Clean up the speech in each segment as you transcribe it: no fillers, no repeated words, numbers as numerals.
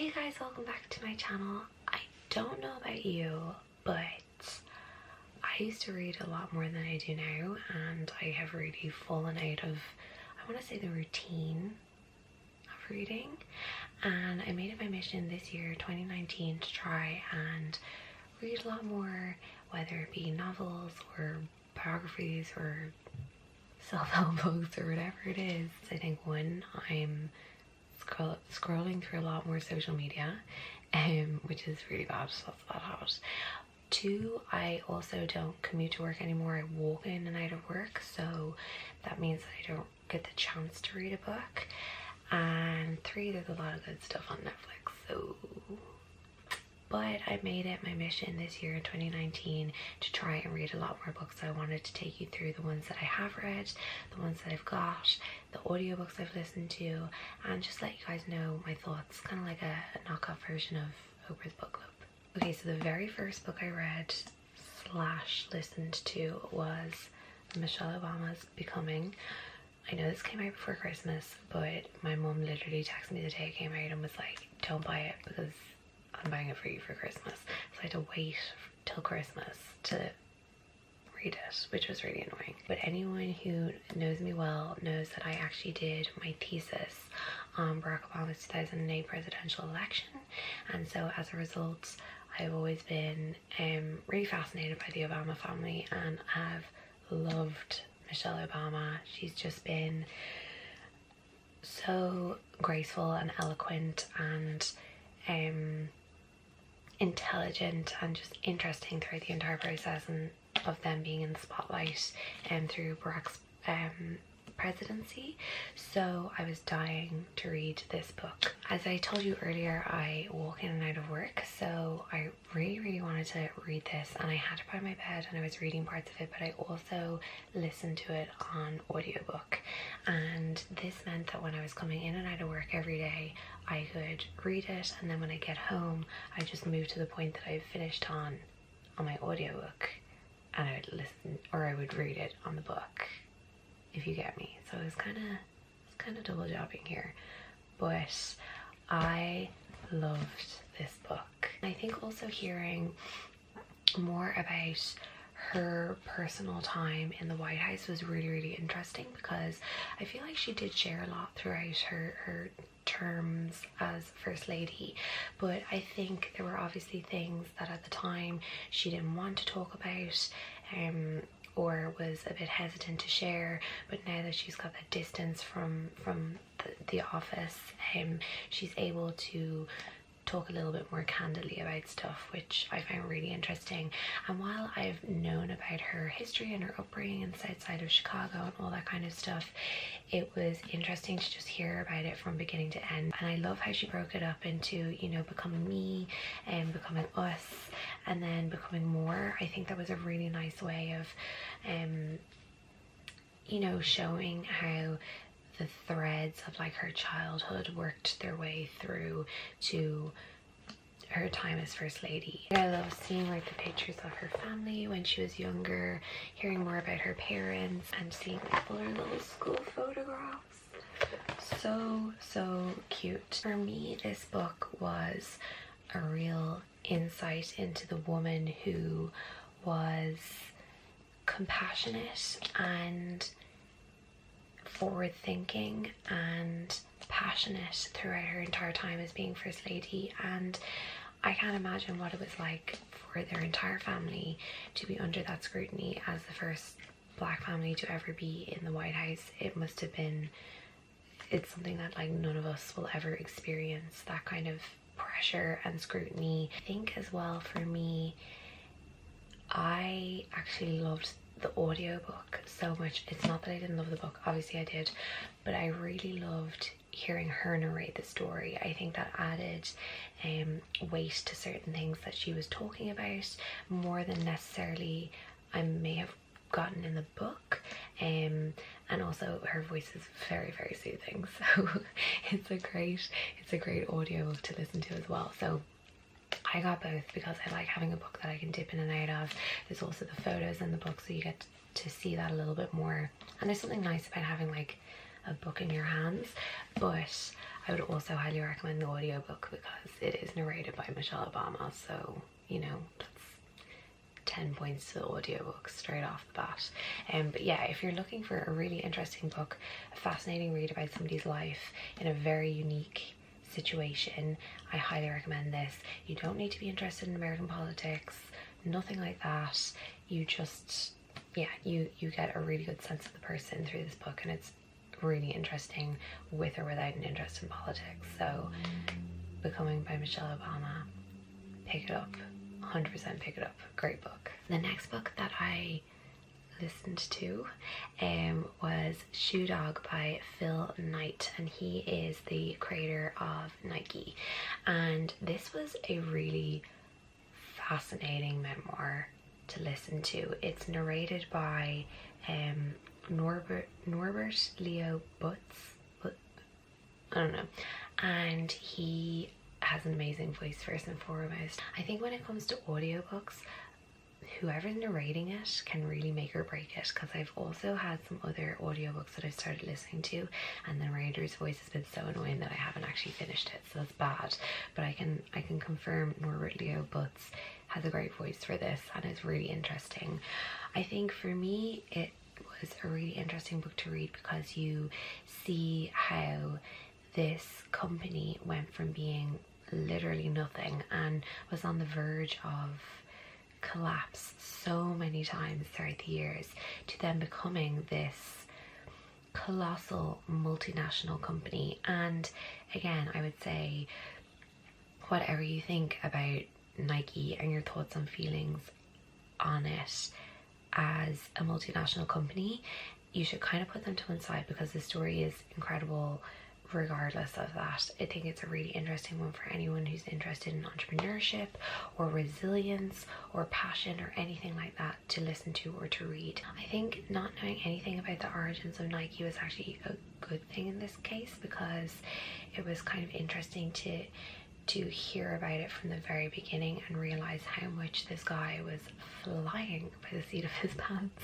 Hey guys, welcome back to my channel. I don't know about you, but I used to read a lot more than I do now, and I have really fallen out of, I want to say, the routine of reading. And I made it my mission this year, 2019, to try and read a lot more, whether it be novels or biographies or self-help books or whatever it is. I think one, I'm scrolling through a lot more social media, which is really bad. That's a bad habit. Two, I also don't commute to work anymore. I walk in and out of work, so that means that I don't get the chance to read a book. And three, there's a lot of good stuff on Netflix, so. But I made it my mission this year in 2019 to try and read a lot more books. So I wanted to take you through the ones that I have read, the ones that I've got, the audiobooks I've listened to, and just let you guys know my thoughts, kind of like a knockoff version of Oprah's Book Club. Okay, so the very first book I read / listened to was Michelle Obama's Becoming. I know this came out before Christmas, but my mum literally texted me the day it came out and was like, don't buy it because I'm buying it for you for Christmas. So I had to wait till Christmas to read it, which was really annoying. But anyone who knows me well knows that I actually did my thesis on Barack Obama's 2008 presidential election, and so as a result I've always been really fascinated by the Obama family and have loved Michelle Obama. She's just been so graceful and eloquent and intelligent and just interesting throughout the entire process, and of them being in the spotlight and through Barack's presidency. So I was dying to read this book. As I told you earlier, I walk in and out of work, so I really wanted to read this, and I had it by my bed and I was reading parts of it, but I also listened to it on audiobook. And this meant that when I was coming in and out of work every day, I could read it, and then when I get home I just moved to the point that I've finished on my audiobook, and I would listen, or I would read it on the book, if you get me. So it was kind of double jobbing here, but I loved this book. I think also hearing more about her personal time in the White House was really interesting, because I feel like she did share a lot throughout her terms as First Lady, but I think there were obviously things that at the time she didn't want to talk about, or was a bit hesitant to share. But now that she's got that distance from the office, she's able to talk a little bit more candidly about stuff, which I find really interesting. And while I've known about her history and her upbringing in the south side of Chicago and all that kind of stuff, it was interesting to just hear about it from beginning to end. And I love how she broke it up into, you know, becoming me and becoming us, and then becoming more. I think that was a really nice way of you know, showing how the threads of like her childhood worked their way through to her time as First Lady. I love seeing like the pictures of her family when she was younger, hearing more about her parents, and seeing all her little school photographs. So cute. For me, this book was a real insight into the woman who was compassionate and forward thinking and passionate throughout her entire time as being First Lady. And I can't imagine what it was like for their entire family to be under that scrutiny as the first black family to ever be in the White House. It must have been, it's something that like none of us will ever experience, that kind of pressure and scrutiny. I think as well, for me, I actually loved the audiobook so much. It's not that I didn't love the book, obviously I did, but I really loved hearing her narrate the story. I think that added weight to certain things that she was talking about, more than necessarily I may have gotten in the book. And also her voice is very soothing, so it's a great audiobook to listen to as well. So I got both because I like having a book that I can dip in and out of. There's also the photos in the book, so you get to see that a little bit more. And there's something nice about having like a book in your hands. But I would also highly recommend the audiobook because it is narrated by Michelle Obama, so you know, that's 10 points to the audiobook straight off the bat. But yeah, if you're looking for a really interesting book, a fascinating read about somebody's life in a very unique situation, I highly recommend this. You don't need to be interested in American politics, nothing like that. You just, yeah, you get a really good sense of the person through this book, and it's really interesting with or without an interest in politics. So Becoming by Michelle Obama, pick it up, 100% pick it up. Great book. The next book that I listened to was Shoe Dog by Phil Knight, and he is the creator of Nike, and this was a really fascinating memoir to listen to. It's narrated by Norbert Leo Butz, I don't know, and he has an amazing voice first and foremost. I think when it comes to audiobooks, whoever's narrating it can really make or break it, because I've also had some other audiobooks that I've started listening to and the narrator's voice has been so annoying that I haven't actually finished it, so that's bad. But I can confirm Norbert Leo Butz has a great voice for this, and it's really interesting. I think for me it was a really interesting book to read because you see how this company went from being literally nothing and was on the verge of collapse so many times throughout the years to then becoming this colossal multinational company. And again, I would say whatever you think about Nike and your thoughts and feelings on it as a multinational company, you should kind of put them to one side because the story is incredible regardless of that. I think it's a really interesting one for anyone who's interested in entrepreneurship or resilience or passion or anything like that to listen to or to read. I think not knowing anything about the origins of Nike was actually a good thing in this case, because it was kind of interesting to hear about it from the very beginning and realize how much this guy was flying by the seat of his pants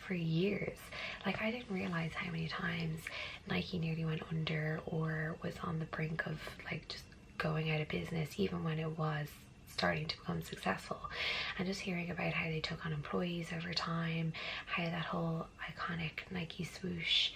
for years. Like, I didn't realize how many times Nike nearly went under or was on the brink of like just going out of business, even when it was starting to become successful. And just hearing about how they took on employees over time, how that whole iconic Nike swoosh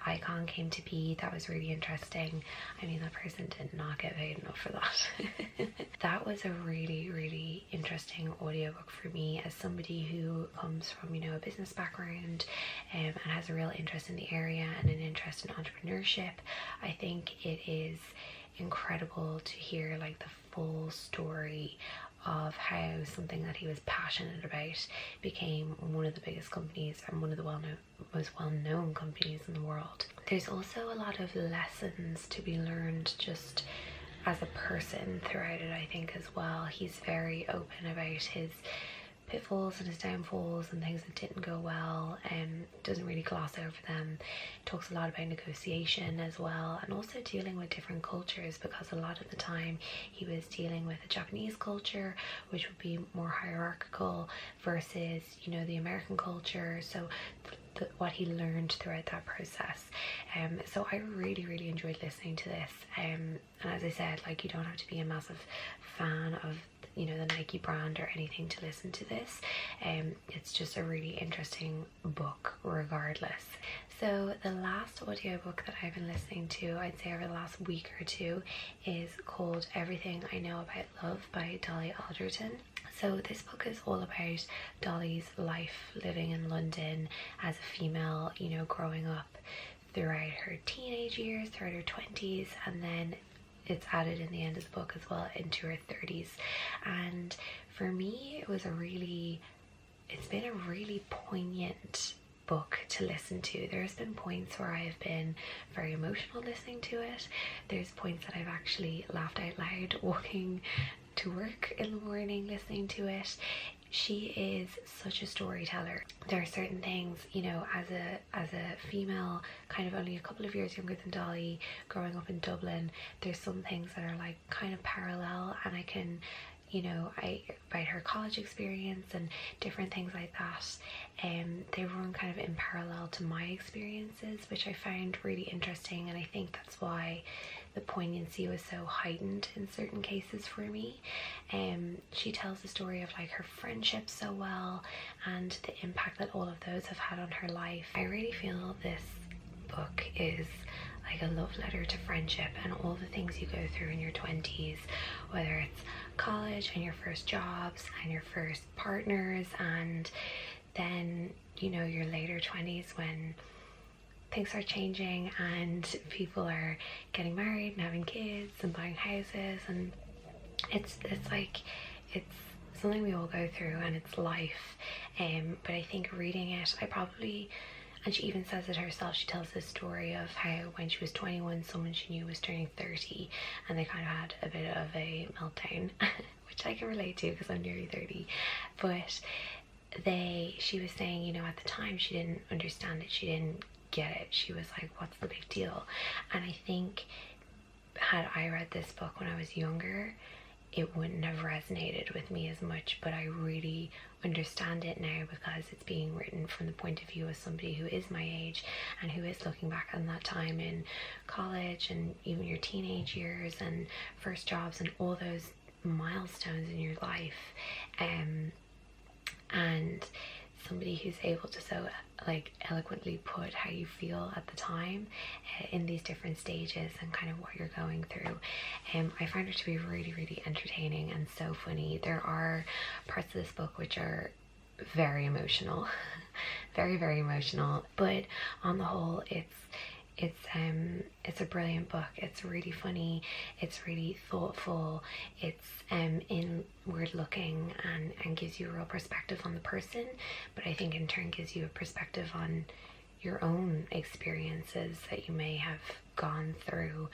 icon came to be, that was really interesting. I mean, that person did not get paid enough for that. That was a really, really interesting audiobook for me as somebody who comes from, you know, a business background and has a real interest in the area and an interest in entrepreneurship. I think it is incredible to hear like the full story of how something that he was passionate about became one of the biggest companies and one of the most well-known companies in the world. There's also a lot of lessons to be learned just as a person throughout it, I think, as well. He's very open about his pitfalls and his downfalls and things that didn't go well, and doesn't really gloss over them. Talks a lot about negotiation as well, and also dealing with different cultures, because a lot of the time he was dealing with a Japanese culture which would be more hierarchical versus, you know, the American culture. So what he learned throughout that process. So I really enjoyed listening to this, and as I said, like, you don't have to be a massive fan of, you know, the Nike brand or anything to listen to this. It's just a really interesting book regardless. So the last audiobook that I've been listening to, I'd say over the last week or two, is called Everything I Know About Love by Dolly Alderton. So this book is all about Dolly's life living in London as a female, you know, growing up throughout her teenage years, throughout her 20s, and then it's added in the end of the book as well into her 30s. And for me, it's been a really poignant book to listen to. There's been points where I've been very emotional listening to it. There's points that I've actually laughed out loud walking to work in the morning listening to it. She is such a storyteller. There are certain things, you know, as a female kind of only a couple of years younger than Dolly, growing up in Dublin, there's some things that are like kind of parallel, and I can you know, about her college experience and different things like that. They run kind of in parallel to my experiences, which I found really interesting, and I think that's why the poignancy was so heightened in certain cases for me. She tells the story of like her friendships so well and the impact that all of those have had on her life. I really feel this book is like a love letter to friendship and all the things you go through in your 20s, whether it's college and your first jobs and your first partners, and then, you know, your later 20s when things are changing and people are getting married and having kids and buying houses, and it's like it's something we all go through and it's life. But I think reading it, and she even says it herself, she tells this story of how when she was 21 someone she knew was turning 30 and they kind of had a bit of a meltdown which I can relate to because I'm nearly 30. But she was saying, you know, at the time she didn't understand it, she didn't get it, she was like, what's the big deal? And I think had I read this book when I was younger, it wouldn't have resonated with me as much, but I really understand it now because it's being written from the point of view of somebody who is my age and who is looking back on that time in college and even your teenage years and first jobs and all those milestones in your life. And somebody who's able to so like eloquently put how you feel at the time in these different stages and kind of what you're going through. I find it to be really, really entertaining and so funny. There are parts of this book which are very emotional very, very emotional, but on the whole it's a brilliant book. It's really funny, it's really thoughtful, it's inward looking and gives you a real perspective on the person, but I think in turn gives you a perspective on your own experiences that you may have gone through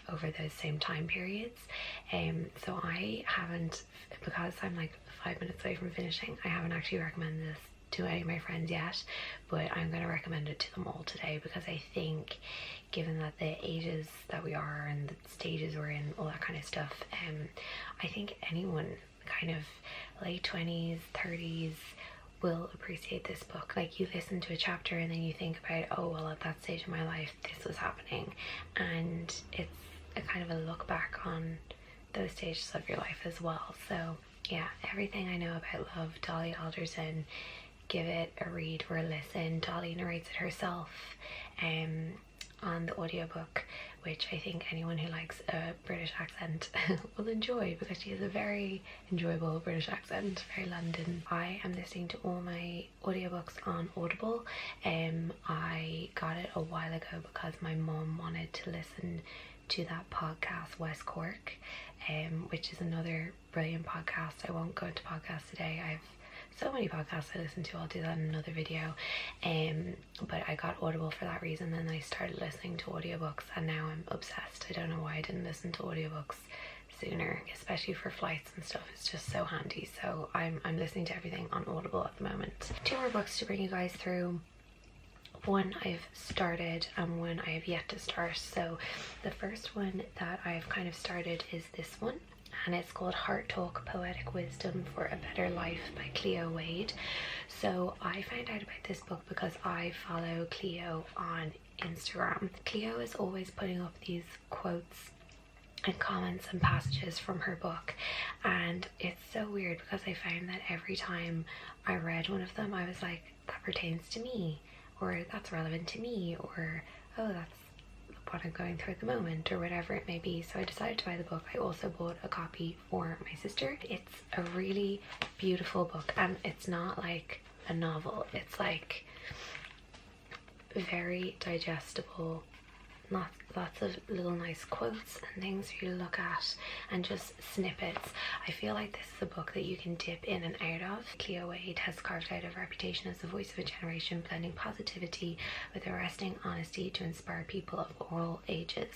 over those same time periods. So I haven't, because I'm like 5 minutes away from finishing, I haven't actually recommended this to any of my friends yet, but I'm going to recommend it to them all today because I think, given that the ages that we are and the stages we're in, all that kind of stuff, I think anyone kind of late 20s, 30s will appreciate this book. Like, you listen to a chapter and then you think about, oh well, at that stage of my life this was happening, and it's a kind of a look back on those stages of your life as well. So yeah, everything I know about love, Dolly Alderton. Give it a read or a listen. Dolly narrates it herself on the audiobook, which I think anyone who likes a British accent will enjoy because she has a very enjoyable British accent, very London. I am listening to all my audiobooks on Audible. I got it a while ago because my mom wanted to listen to that podcast West Cork, which is another brilliant podcast. I won't go into podcasts today. I have so many podcasts I listen to, I'll do that in another video. But I got Audible for that reason, then I started listening to audiobooks and now I'm obsessed. I don't know why I didn't listen to audiobooks sooner, especially for flights and stuff. It's just so handy. So I'm listening to everything on Audible at the moment. 2 more books to bring you guys through. One I've started and one I have yet to start. So the first one that I've kind of started is this one, and it's called Heart Talk: Poetic Wisdom for a Better Life by Cleo Wade. So I found out about this book because I follow Cleo on Instagram. Cleo is always putting up these quotes and comments and passages from her book, and it's so weird because I found that every time I read one of them I was like, that pertains to me, or that's relevant to me, or oh, that's what I'm going through at the moment, or whatever it may be. So I decided to buy the book. I also bought a copy for my sister. It's a really beautiful book, and it's not like a novel. It's like very digestible, lots of little nice quotes and things for you to look at and just snippets. I feel like this is a book that you can dip in and out of. Cleo Wade has carved out a reputation as the voice of a generation, blending positivity with arresting honesty to inspire people of all ages.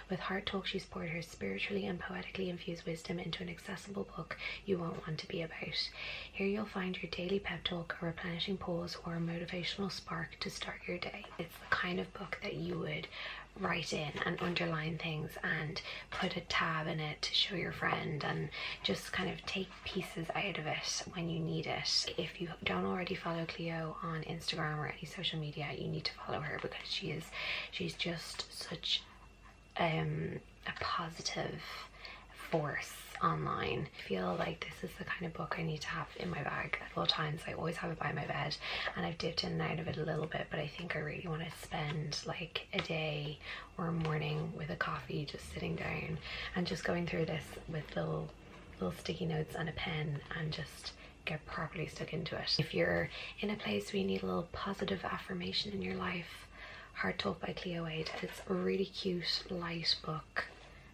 With Heart Talk, she's poured her spiritually and poetically infused wisdom into an accessible book you won't want to be about. Here you'll find your daily pep talk, a replenishing pause, or a motivational spark to start your day. It's the kind of book that you would write in and underline things and put a tab in it to show your friend, and just kind of take pieces out of it when you need it. If you don't already follow Cleo on Instagram or any social media, you need to follow her, because she's just such a positive force online. I feel like this is the kind of book I need to have in my bag at all times. I always have it by my bed, and I've dipped in and out of it a little bit, but I think I really want to spend like a day or a morning with a coffee, just sitting down and just going through this with little sticky notes and a pen, and just get properly stuck into it. If you're in a place where you need a little positive affirmation in your life, Heart Talk by Cleo. It's a really cute, light book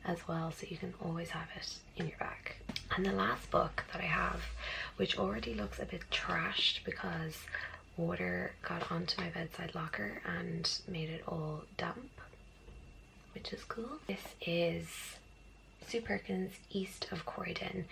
as well, so you can always have it in your bag. And the last book that I have, which already looks a bit trashed because water got onto my bedside locker and made it all damp, which is cool. This is Sue Perkins' East of Croyden.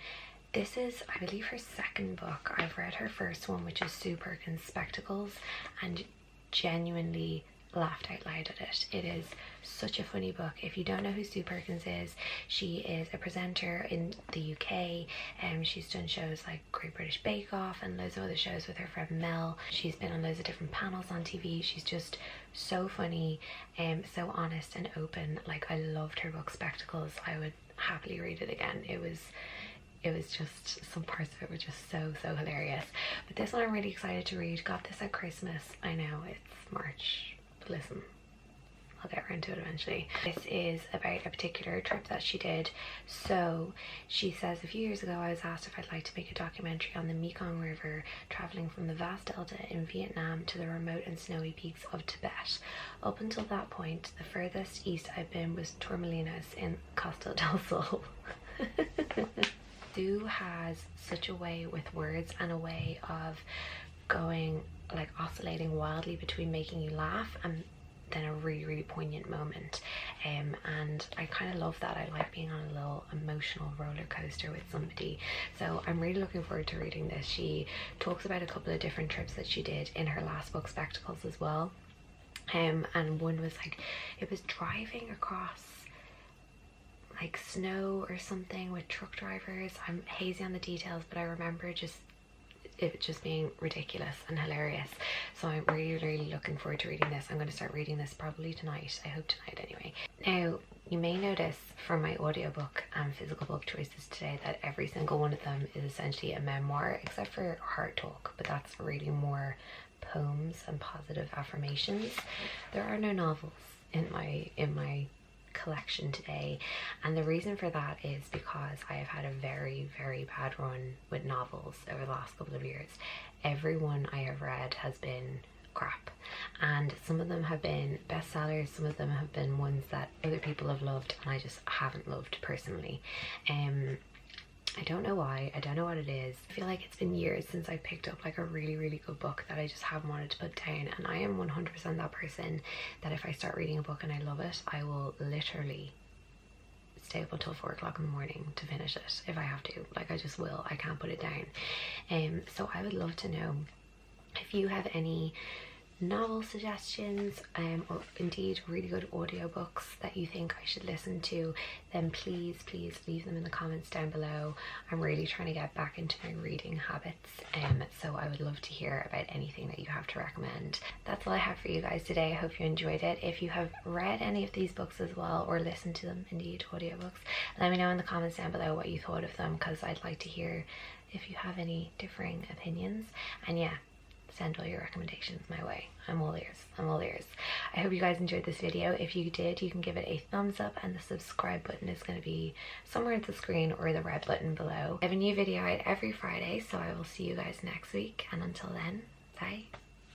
This is, I believe, her second book. I've read her first one, which is Sue Perkins' Spectacles, and genuinely laughed out loud at it. It is such a funny book. If you don't know who Sue Perkins is, she is a presenter in the UK, and she's done shows like Great British Bake Off and loads of other shows with her friend Mel. She's been on loads of different panels on TV. She's just so funny and so honest and open. Like, I loved her book Spectacles. I would happily read it again. It was just, some parts of it were just so hilarious. But this one I'm really excited to read. Got this at Christmas. I know it's March, but listen, I'll get around to it eventually. This is about a particular trip that she did. So she says, a few years ago I was asked if I'd like to make a documentary on the Mekong River, traveling from the vast delta in Vietnam to the remote and snowy peaks of Tibet. Up until that point, the furthest east I've been was Torremolinos in Costa del Sol. Sue has such a way with words and a way of going, like, oscillating wildly between making you laugh and then a really poignant moment, and I kind of love that. I like being on a little emotional roller coaster with somebody, so I'm really looking forward to reading this. She talks about a couple of different trips that she did in her last book, Spectacles, as well, and one was like, it was driving across like snow or something with truck drivers. I'm hazy on the details, but I remember it just being ridiculous and hilarious. So I'm really looking forward to reading this. I'm going to start reading this probably tonight. I hope tonight anyway. Now, you may notice from my audiobook and physical book choices today that every single one of them is essentially a memoir, except for Heart Talk, but that's really more poems and positive affirmations. There are no novels in my collection today, and the reason for that is because I have had a very bad run with novels over the last couple of years. Every one I have read has been crap, and some of them have been bestsellers, some of them have been ones that other people have loved and I just haven't loved personally. I don't know why, I don't know what it is. I feel like it's been years since I picked up like a really good book that I just haven't wanted to put down, and I am 100% that person that if I start reading a book and I love it, I will literally stay up until 4 o'clock in the morning to finish it if I have to. Like, I just will, I can't put it down. So I would love to know if you have any novel suggestions, or indeed really good audiobooks that you think I should listen to, then please leave them in the comments down below. I'm really trying to get back into my reading habits, so I would love to hear about anything that you have to recommend. That's all I have for you guys today. I hope you enjoyed it. If you have read any of these books as well, or listened to them, indeed audiobooks, let me know in the comments down below what you thought of them, because I'd like to hear if you have any differing opinions. And yeah, send all your recommendations my way. I'm all ears. I hope you guys enjoyed this video. If you did, you can give it a thumbs up, and the subscribe button is going to be somewhere on the screen, or the red button below. I have a new video out every Friday, so I will see you guys next week, and until then, bye.